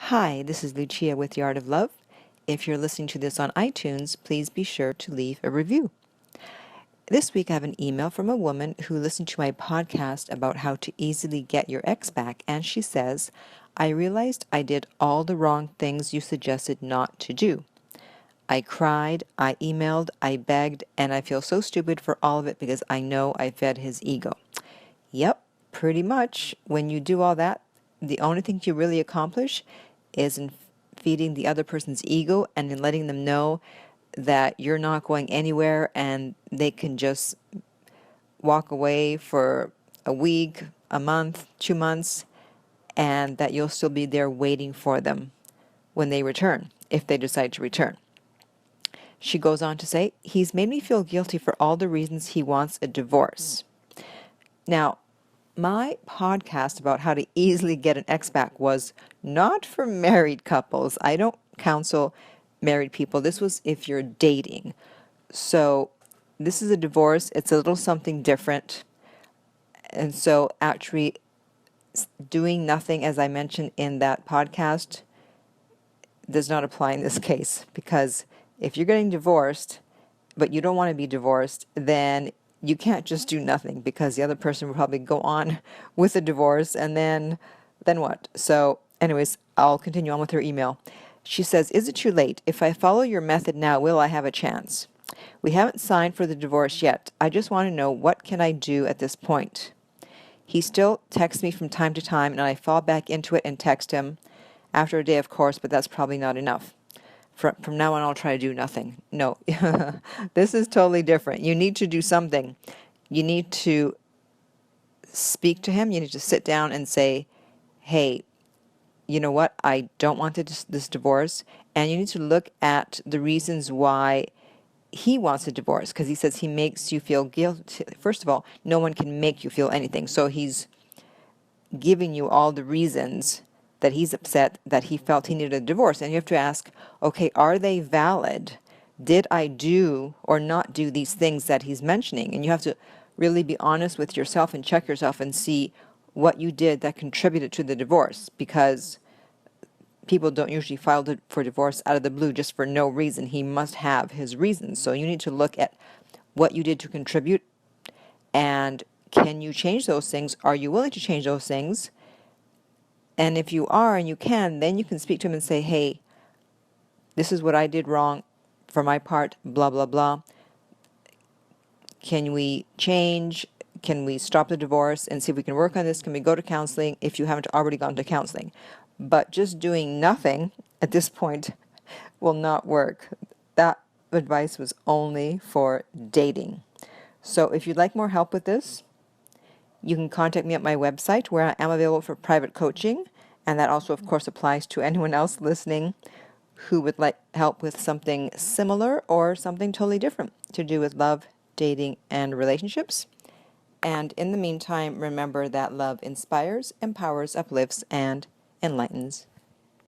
Hi, this is Lucia with The Art of Love. If you're listening to this on iTunes, please be sure to leave a review. This week I have an email from a woman who listened to my podcast about how to easily get your ex back, and she says, I realized I did all the wrong things you suggested not to do. I cried, I emailed, I begged, and I feel so stupid for all of it because I know I fed his ego. Yep, pretty much. When you do all that, the only thing you really accomplish is in feeding the other person's ego and in letting them know that you're not going anywhere and they can just walk away for a week, a month, 2 months, and that you'll still be there waiting for them when they return, if they decide to return. She goes on to say, he's made me feel guilty for all the reasons he wants a divorce. Now, my podcast about how to easily get an ex back was not for married couples. I don't counsel married people. This was if you're dating. So this is a divorce. It's a little something different. And so actually doing nothing, as I mentioned in that podcast, does not apply in this case. Because if you're getting divorced, but you don't want to be divorced, then you can't just do nothing because the other person will probably go on with the divorce and then what? So anyways, I'll continue on with her email. She says, is it too late? If I follow your method now, will I have a chance? We haven't signed for the divorce yet. I just want to know, what can I do at this point? He still texts me from time to time and I fall back into it and text him after a day, of course, but that's probably not enough. From now on, I'll try to do nothing. No, this is totally different. You need to do something. You need to speak to him. You need to sit down and say, hey, you know what? I don't want this divorce. And you need to look at the reasons why he wants a divorce, because he says he makes you feel guilty. First of all, no one can make you feel anything. So he's giving you all the reasons that he's upset, that he felt he needed a divorce. And you have to ask, okay, are they valid? Did I do or not do these things that he's mentioning? And you have to really be honest with yourself and check yourself and see what you did that contributed to the divorce, because people don't usually file for divorce out of the blue just for no reason. He must have his reasons. So you need to look at what you did to contribute, and can you change those things? Are you willing to change those things? And if you are and you can, then you can speak to him and say, hey, this is what I did wrong for my part, blah, blah, blah. Can we change? Can we stop the divorce and see if we can work on this? Can we go to counseling if you haven't already gone to counseling? But just doing nothing at this point will not work. That advice was only for dating. So if you'd like more help with this, you can contact me at my website, where I am available for private coaching, and that also, of course, applies to anyone else listening who would like help with something similar or something totally different to do with love, dating, and relationships. And in the meantime, remember that love inspires, empowers, uplifts, and enlightens.